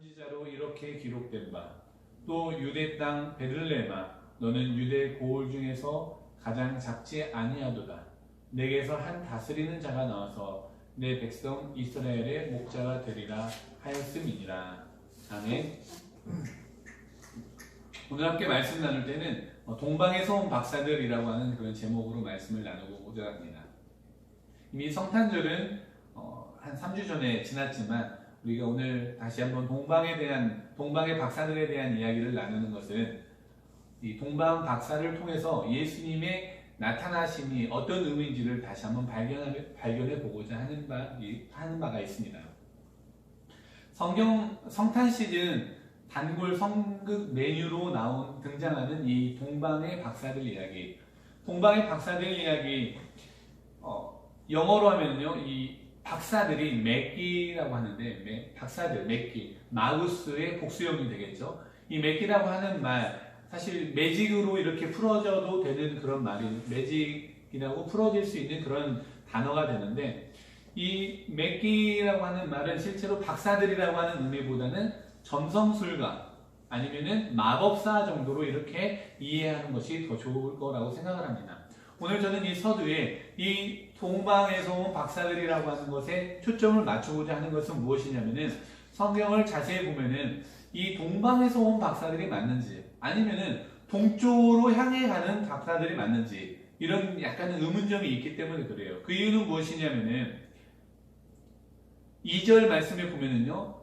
선지자로 이렇게 기록된 바, 또 유대 땅 베들레헴아, 너는 유대 고을 중에서 가장 작지 아니하도다. 내게서 한 다스리는 자가 나와서 내 백성 이스라엘의 목자가 되리라 하였음이니라. 아멘. 오늘 함께 말씀 나눌 때는 동방에서 온 박사들이라고 하는 그런 제목으로 말씀을 나누고자 합니다. 이미 성탄절은 한 3주 전에 지났지만 우리가 오늘 다시 한번 동방의 박사들에 대한 이야기를 나누는 것은 이 동방 박사를 통해서 예수님의 나타나심이 어떤 의미인지를 다시 한번 발견해 보고자 하는 바가 있습니다. 성탄 시즌 단골 성극 메뉴로 등장하는 이 동방의 박사들 이야기. 동방의 박사들 이야기, 영어로 하면요, 이 박사들이 맥기라고 하는데, 박사들, 맥기, 마구스의 복수형이 되겠죠. 이 맥기라고 하는 말, 사실 매직으로 이렇게 풀어져도 되는 그런 말이, 매직이라고 풀어질 수 있는 그런 단어가 되는데, 이 맥기라고 하는 말은 실제로 박사들이라고 하는 의미보다는 점성술가 아니면은 마법사 정도로 이렇게 이해하는 것이 더 좋을 거라고 생각을 합니다. 오늘 저는 이 서두에 이 동방에서 온 박사들이라고 하는 것에 초점을 맞추고자 하는 것은 무엇이냐면은 성경을 자세히 보면은 이 동방에서 온 박사들이 맞는지 아니면은 동쪽으로 향해 가는 박사들이 맞는지 이런 약간의 의문점이 있기 때문에 그래요. 그 이유는 무엇이냐면은 2절 말씀에 보면은요,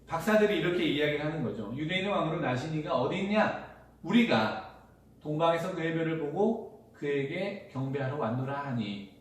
박사들이 이렇게 이야기를 하는 거죠. 유대인의 왕으로 나신 이가 어디 있냐? 우리가 동방에서 그의 별을 보고 그에게 경배하러 왔노라 하니.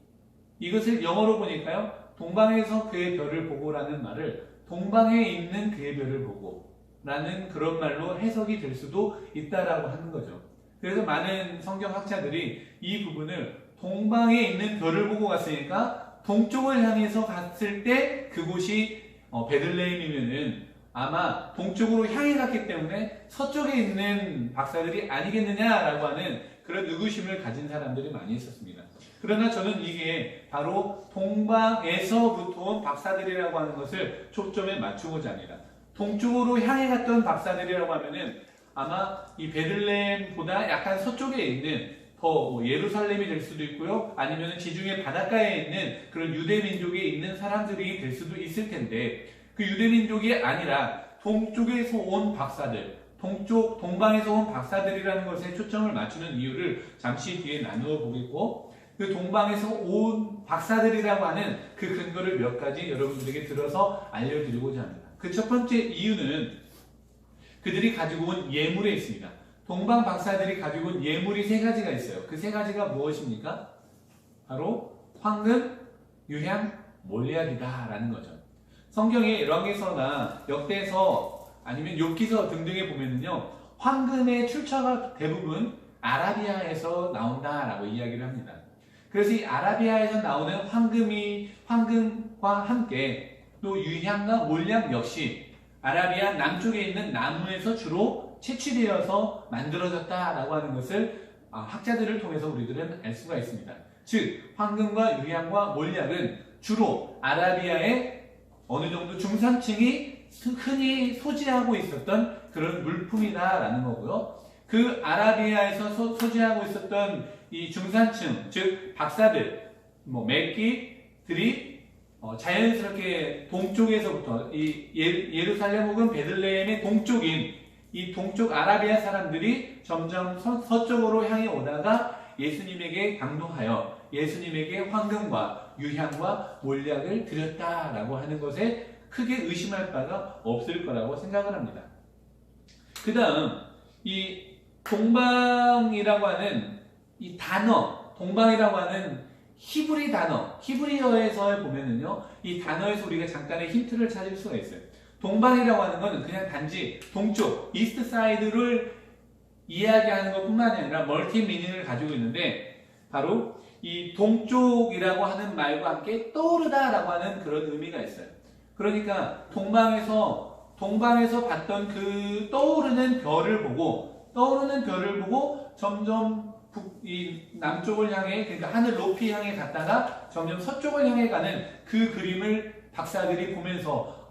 이것을 영어로 보니까요, 동방에서 그의 별을 보고라는 말을 동방에 있는 그의 별을 보고 라는 그런 말로 해석이 될 수도 있다라고 하는 거죠. 그래서 많은 성경학자들이 이 부분을 동방에 있는 별을 보고 갔으니까 동쪽을 향해서 갔을 때 그곳이 베들레헴이면은 아마 동쪽으로 향해 갔기 때문에 서쪽에 있는 박사들이 아니겠느냐라고 하는 그런 의구심을 가진 사람들이 많이 있었습니다. 그러나 저는 이게 바로 동방에서부터 온 박사들이라고 하는 것을 초점에 맞추고자 합니다. 동쪽으로 향해 갔던 박사들이라고 하면은 아마 이 베들레헴보다 약간 서쪽에 있는 더 예루살렘이 될 수도 있고요. 아니면 지중해 바닷가에 있는 그런 유대 민족에 있는 사람들이 될 수도 있을 텐데 그 유대 민족이 아니라 동쪽에서 온 박사들, 동방에서 온 박사들이라는 것에 초점을 맞추는 이유를 잠시 뒤에 나누어 보겠고 그 동방에서 온 박사들이라고 하는 그 근거를 몇 가지 여러분들에게 들어서 알려드리고자 합니다. 그 첫 번째 이유는 그들이 가지고 온 예물에 있습니다. 동방 박사들이 가지고 온 예물이 세 가지가 있어요. 그 세 가지가 무엇입니까? 바로 황금, 유향, 몰약이다라는 거죠. 성경의 열왕기서나 역대서 아니면 욥기서 등등에 보면은요, 황금의 출처가 대부분 아라비아에서 나온다라고 이야기를 합니다. 그래서 이 아라비아에서 나오는 황금과 함께 또 유향과 몰약 역시 아라비아 남쪽에 있는 나무에서 주로 채취되어서 만들어졌다라고 하는 것을 학자들을 통해서 우리들은 알 수가 있습니다. 즉 황금과 유향과 몰약은 주로 아라비아의 어느 정도 중산층이 흔히 소지하고 있었던 그런 물품이다라는 거고요. 그 아라비아에서 소지하고 있었던 이 중산층, 즉 박사들, 맥기들이 자연스럽게 동쪽에서부터 이 예루살렘 혹은 베들레헴의 동쪽인 이 동쪽 아라비아 사람들이 점점 서쪽으로 향해 오다가 예수님에게 강도하여 예수님에게 황금과 유향과 몰약을 드렸다라고 하는 것에 크게 의심할 바가 없을 거라고 생각을 합니다. 그 다음 이 동방이라고 하는 이 단어, 동방이라고 하는 히브리 단어, 히브리어에서 보면은요, 이 단어에서 우리가 잠깐의 힌트를 찾을 수가 있어요. 동방이라고 하는 것은 그냥 단지 동쪽, 이스트 사이드를 이야기하는 것 뿐만 아니라 멀티 미닝을 가지고 있는데 바로 이 동쪽이라고 하는 말과 함께 떠오르다라고 하는 그런 의미가 있어요. 그러니까 동방에서 봤던 그 떠오르는 별을 보고 점점 이 남쪽을 향해, 그러니까 하늘 높이 향해 갔다가 점점 서쪽을 향해 가는 그 그림을 박사들이 보면서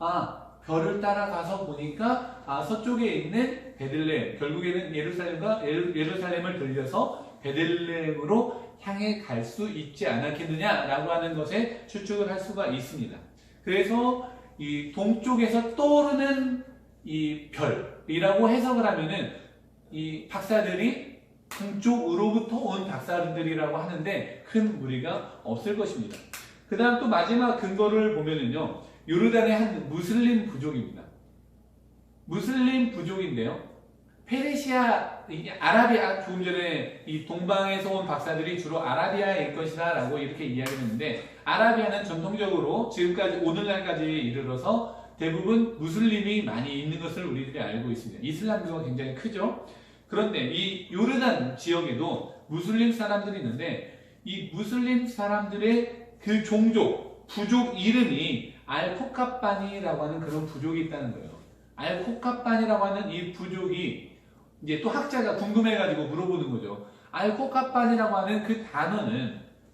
별을 따라가서 보니까 서쪽에 있는 베들레헴, 결국에는 예루살렘을 들려서 베들레헴으로 향해 갈 수 있지 않았겠느냐라고 하는 것에 추측을 할 수가 있습니다. 그래서 이 동쪽에서 떠오르는 이 별이라고 해석을 하면은 이 박사들이 동쪽으로부터 온 박사들이라고 하는데 큰 무리가 없을 것입니다. 그 다음 또 마지막 근거를 보면은요, 요르단의 한 무슬림 부족입니다. 무슬림 부족인데요, 페르시아, 아라비아, 조금 전에 이 동방에서 온 박사들이 주로 아라비아일 것이다 라고 이렇게 이야기했는데, 아라비아는 전통적으로 지금까지 오늘날까지 이르러서 대부분 무슬림이 많이 있는 것을 우리들이 알고 있습니다. 이슬람교가 굉장히 크죠. 그런데 이 요르단 지역에도 무슬림 사람들이 있는데, 이 무슬림 사람들의 그 종족, 부족 이름이 알코카바니라고 하는 그런 부족이 있다는 거예요. 알코카바니라고 하는 이 부족이 이제 또 학자가 궁금해가지고 물어보는 거죠. 알코카바니라고 하는 그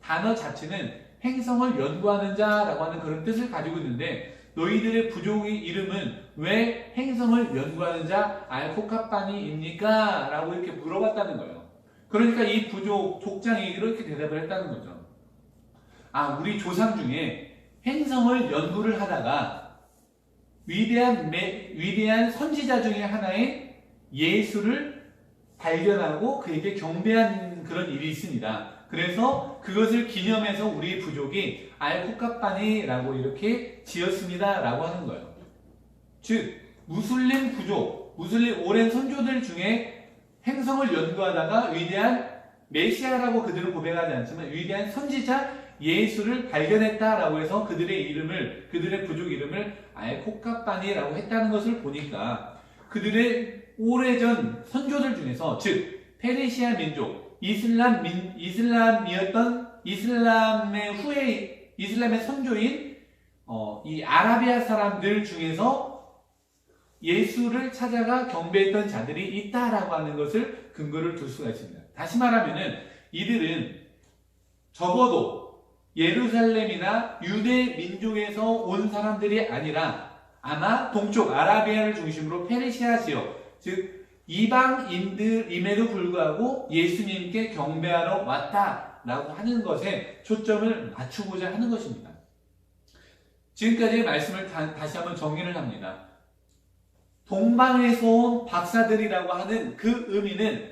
단어 자체는 행성을 연구하는 자라고 하는 그런 뜻을 가지고 있는데, 너희들의 부족의 이름은 왜 행성을 연구하는 자 알코카바니입니까? 라고 이렇게 물어봤다는 거예요. 그러니까 이 부족 족장이 이렇게 대답을 했다는 거죠. 우리 조상 중에 행성을 연구를 하다가 위대한 선지자 중에 하나의 예수를 발견하고 그에게 경배한 그런 일이 있습니다. 그래서 그것을 기념해서 우리 부족이 알코카바니라고 이렇게 지었습니다 라고 하는 거예요. 즉 무슬림 부족, 무슬림 오랜 선조들 중에 행성을 연구하다가 위대한 메시아라고 그들은 고백하지 않지만 위대한 선지자 예수를 발견했다라고 해서 그들의 부족 이름을 알코카바니라고 했다는 것을 보니까, 그들의 오래전 선조들 중에서, 즉 페르시아 민족, 이슬람의 선조인 이 아라비아 사람들 중에서 예수를 찾아가 경배했던 자들이 있다라고 하는 것을 근거를 둘 수가 있습니다. 다시 말하면은 이들은 적어도 예루살렘이나 유대 민족에서 온 사람들이 아니라 아마 동쪽 아라비아를 중심으로 페르시아 지역, 즉 이방인들임에도 불구하고 예수님께 경배하러 왔다라고 하는 것에 초점을 맞추고자 하는 것입니다. 지금까지의 말씀을 다시 한번 정리를 합니다. 동방에서 온 박사들이라고 하는 그 의미는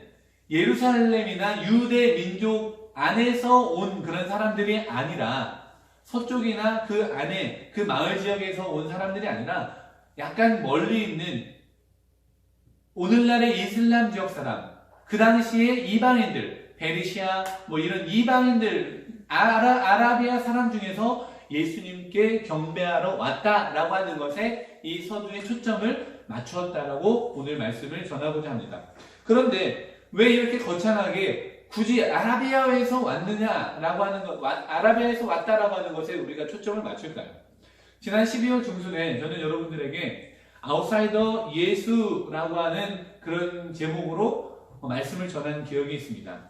예루살렘이나 유대 민족 안에서 온 그런 사람들이 아니라, 서쪽이나 그 안에 그 마을 지역에서 온 사람들이 아니라 약간 멀리 있는 오늘날의 이슬람 지역 사람, 그 당시에 이방인들, 페르시아 이런 이방인들, 아라비아 사람 중에서 예수님께 경배하러 왔다라고 하는 것에 이 서두에 초점을 맞추었다라고 오늘 말씀을 전하고자 합니다. 그런데 왜 이렇게 거창하게 굳이 아라비아에서 왔느냐라고 하는 것, 아라비아에서 왔다라고 하는 것에 우리가 초점을 맞출까요? 지난 12월 중순에 저는 여러분들에게 아웃사이더 예수라고 하는 그런 제목으로 말씀을 전한 기억이 있습니다.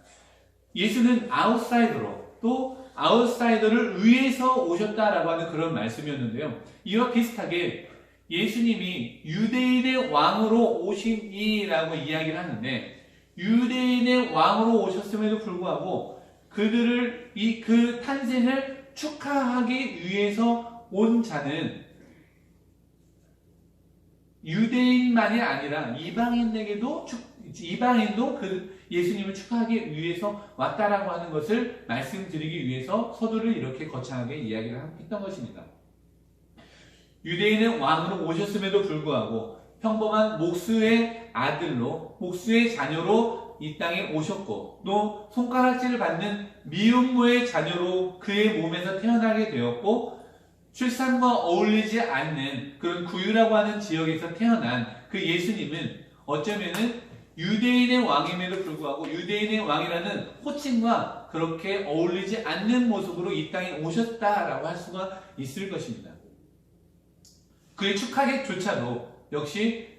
예수는 아웃사이더로, 또 아웃사이더를 위해서 오셨다라고 하는 그런 말씀이었는데요. 이와 비슷하게 예수님이 유대인의 왕으로 오시니라고 이야기를 하는데, 유대인의 왕으로 오셨음에도 불구하고 그들을 그 탄생을 축하하기 위해서 온 자는 유대인만이 아니라 이방인도 그 예수님을 축하하기 위해서 왔다라고 하는 것을 말씀드리기 위해서 서두를 이렇게 거창하게 이야기를 했던 것입니다. 유대인의 왕으로 오셨음에도 불구하고 평범한 목수의 아들로, 목수의 자녀로 이 땅에 오셨고, 또 손가락질을 받는 미혼모의 자녀로 그의 몸에서 태어나게 되었고, 출산과 어울리지 않는 그런 구유라고 하는 지역에서 태어난 그 예수님은 어쩌면은 유대인의 왕임에도 불구하고 유대인의 왕이라는 호칭과 그렇게 어울리지 않는 모습으로 이 땅에 오셨다라고 할 수가 있을 것입니다. 그의 축하객조차도 역시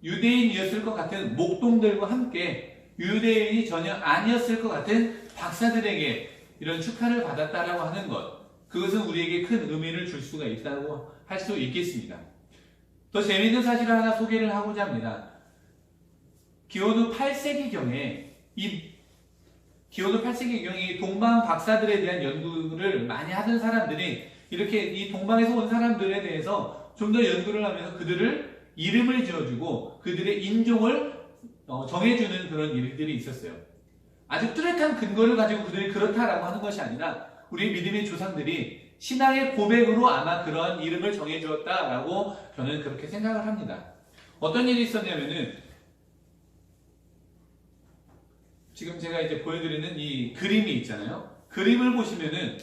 유대인이었을 것 같은 목동들과 함께 유대인이 전혀 아니었을 것 같은 박사들에게 이런 축하를 받았다라고 하는 것, 그것은 우리에게 큰 의미를 줄 수가 있다고 할 수 있겠습니다. 더 재미있는 사실을 하나 소개를 하고자 합니다. 기원후 8세기경에 이 동방 박사들에 대한 연구를 많이 하던 사람들이 이렇게 이 동방에서 온 사람들에 대해서 좀 더 연구를 하면서 그들을 이름을 지어주고 그들의 인종을 정해주는 그런 일들이 있었어요. 아주 뚜렷한 근거를 가지고 그들이 그렇다라고 하는 것이 아니라 우리 믿음의 조상들이 신앙의 고백으로 아마 그러한 이름을 정해주었다라고 저는 그렇게 생각을 합니다. 어떤 일이 있었냐면은 지금 제가 이제 보여드리는 이 그림이 있잖아요. 그림을 보시면은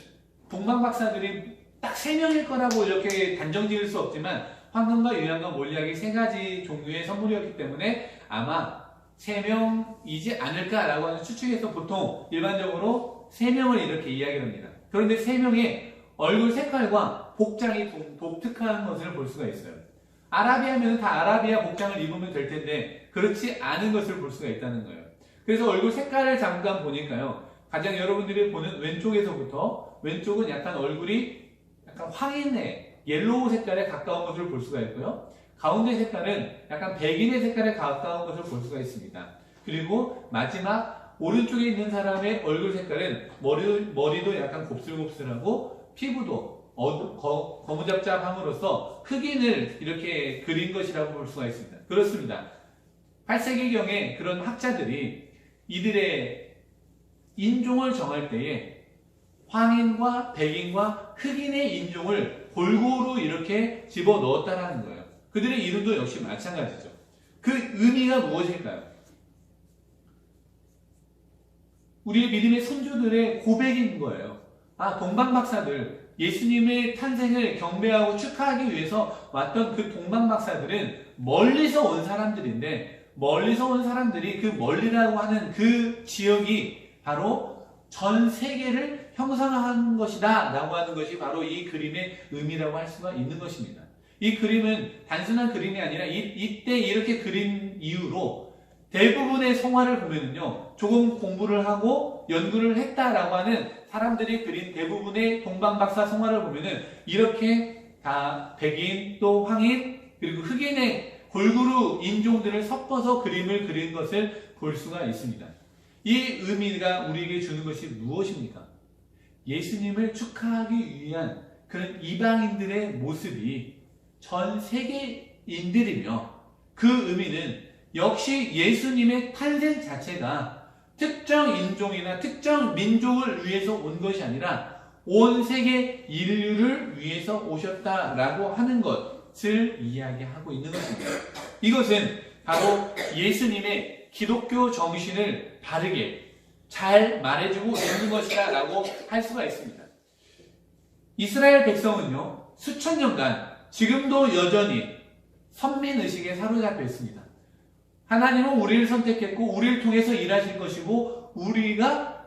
동방 박사들이 딱 3명일 거라고 이렇게 단정 지을 수 없지만 황금과 유향과 몰약이 3가지 종류의 선물이었기 때문에 아마 3명이지 않을까라고 하는 추측에서 보통 일반적으로 3명을 이렇게 이야기를 합니다. 그런데 3명의 얼굴 색깔과 복장이 독특한 것을 볼 수가 있어요. 아라비아면 다 아라비아 복장을 입으면 될 텐데 그렇지 않은 것을 볼 수가 있다는 거예요. 그래서 얼굴 색깔을 잠깐 보니까요. 가장 여러분들이 보는 왼쪽에서부터 왼쪽은 약간 얼굴이 약간 황인의 옐로우 색깔에 가까운 것을 볼 수가 있고요. 가운데 색깔은 약간 백인의 색깔에 가까운 것을 볼 수가 있습니다. 그리고 마지막 오른쪽에 있는 사람의 얼굴 색깔은 머리도 약간 곱슬곱슬하고 피부도 거무잡잡함으로써 흑인을 이렇게 그린 것이라고 볼 수가 있습니다. 그렇습니다. 8세기경에 그런 학자들이 이들의 인종을 정할 때에 황인과 백인과 흑인의 인종을 골고루 이렇게 집어넣었다라는 거예요. 그들의 이름도 역시 마찬가지죠. 그 의미가 무엇일까요? 우리의 믿음의 선조들의 고백인 거예요. 동방 박사들, 예수님의 탄생을 경배하고 축하하기 위해서 왔던 그 동방 박사들은 멀리서 온 사람들인데 멀리서 온 사람들이 그 멀리라고 하는 그 지역이 바로 전 세계를 형상화한 것이다 라고 하는 것이 바로 이 그림의 의미라고 할 수가 있는 것입니다. 이 그림은 단순한 그림이 아니라 이때 이렇게 그린 이유로 대부분의 성화를 보면요 조금 공부를 하고 연구를 했다라고 하는 사람들이 그린 대부분의 동방박사 성화를 보면은 이렇게 다 백인 또 황인 그리고 흑인의 골고루 인종들을 섞어서 그림을 그린 것을 볼 수가 있습니다. 이 의미가 우리에게 주는 것이 무엇입니까? 예수님을 축하하기 위한 그런 이방인들의 모습이 전 세계인들이며 그 의미는 역시 예수님의 탄생 자체가 특정 인종이나 특정 민족을 위해서 온 것이 아니라 온 세계 인류를 위해서 오셨다라고 하는 것을 이야기하고 있는 것입니다. 이것은 바로 예수님의 기독교 정신을 바르게 잘 말해주고 있는 것이다 라고 할 수가 있습니다. 이스라엘 백성은요 수천 년간 지금도 여전히 선민의식에 사로잡혀 있습니다. 하나님은 우리를 선택했고 우리를 통해서 일하실 것이고 우리가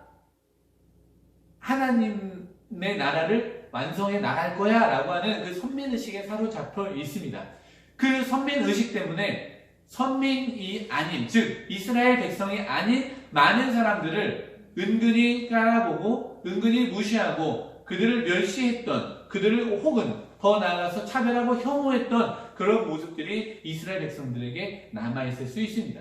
하나님의 나라를 완성해 나갈 거야 라고 하는 그 선민의식에 사로잡혀 있습니다. 그 선민의식 때문에 선민이 아닌, 즉 이스라엘 백성이 아닌 많은 사람들을 은근히 깔아보고 은근히 무시하고 그들을 멸시했던, 그들을 혹은 더 나아가서 차별하고 혐오했던 그런 모습들이 이스라엘 백성들에게 남아있을 수 있습니다.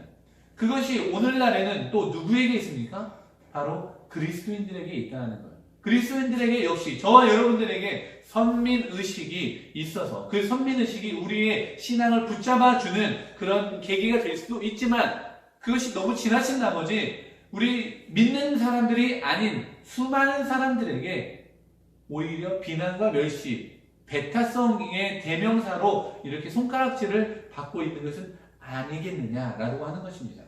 그것이 오늘날에는 또 누구에게 있습니까? 바로 그리스도인들에게 있다는 거예요. 그리스도인들에게 역시 저와 여러분들에게 선민의식이 있어서 그 선민의식이 우리의 신앙을 붙잡아주는 그런 계기가 될 수도 있지만 그것이 너무 지나친 나머지 우리 믿는 사람들이 아닌 수많은 사람들에게 오히려 비난과 멸시, 배타성의 대명사로 이렇게 손가락질을 받고 있는 것은 아니겠느냐라고 하는 것입니다.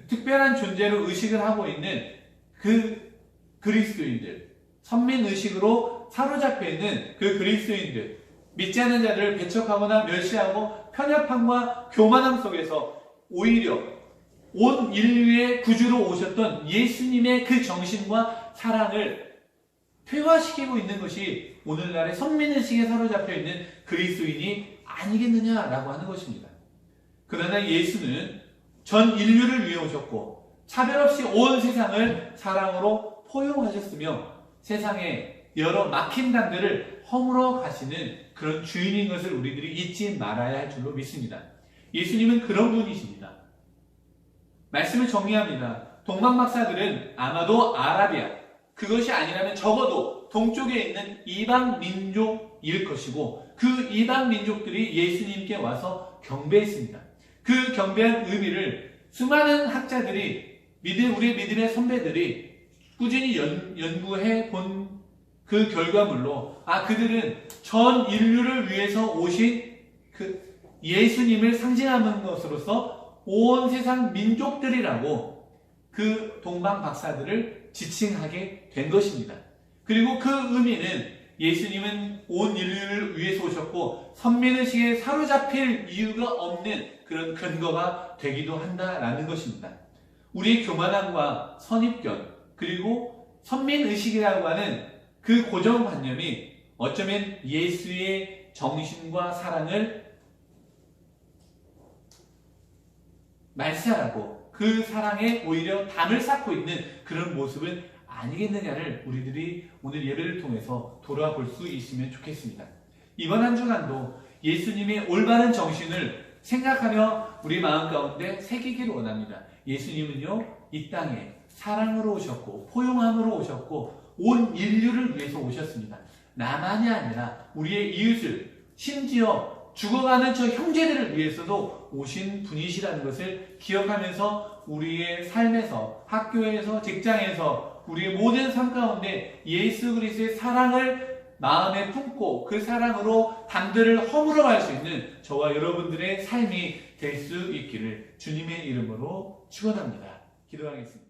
특별한 존재로 의식을 하고 있는 그 그리스도인들, 선민의식으로 사로잡혀 있는 그 그리스도인들, 믿지 않는 자들을 배척하거나 멸시하고 편협함과 교만함 속에서 오히려 온 인류의 구주로 오셨던 예수님의 그 정신과 사랑을 퇴화시키고 있는 것이 오늘날의 선민의식에 사로잡혀 있는 그리스도인이 아니겠느냐라고 하는 것입니다. 그러나 예수는 전 인류를 위해 오셨고 차별 없이 온 세상을 사랑으로 포용하셨으며 세상에 여러 막힌 담들을 허물어 가시는 그런 주인인 것을 우리들이 잊지 말아야 할 줄로 믿습니다. 예수님은 그런 분이십니다. 말씀을 정리합니다. 동방박사들은 아마도 아라비아, 그것이 아니라면 적어도 동쪽에 있는 이방 민족일 것이고 그 이방 민족들이 예수님께 와서 경배했습니다. 그 경배한 의미를 수많은 학자들이 우리 믿음의 선배들이 꾸준히 연구해 본 그 결과물로 그들은 전 인류를 위해서 오신 그 예수님을 상징하는 것으로서 온 세상 민족들이라고 그 동방 박사들을 지칭하게 된 것입니다. 그리고 그 의미는 예수님은 온 인류를 위해서 오셨고 선민의식에 사로잡힐 이유가 없는 그런 근거가 되기도 한다라는 것입니다. 우리의 교만함과 선입견 그리고 선민의식이라고 하는 그 고정관념이 어쩌면 예수의 정신과 사랑을 말살하고 그 사랑에 오히려 담을 쌓고 있는 그런 모습은 아니겠느냐를 우리들이 오늘 예배를 통해서 돌아볼 수 있으면 좋겠습니다. 이번 한 주간도 예수님의 올바른 정신을 생각하며 우리 마음 가운데 새기기를 원합니다. 예수님은요, 이 땅에 사랑으로 오셨고 포용함으로 오셨고 온 인류를 위해서 오셨습니다. 나만이 아니라 우리의 이웃을, 심지어 죽어가는 저 형제들을 위해서도 오신 분이시라는 것을 기억하면서 우리의 삶에서, 학교에서, 직장에서 우리의 모든 삶 가운데 예수 그리스도의 사랑을 마음에 품고 그 사랑으로 담들을 허물어 갈 수 있는 저와 여러분들의 삶이 될 수 있기를 주님의 이름으로 축원합니다. 기도하겠습니다.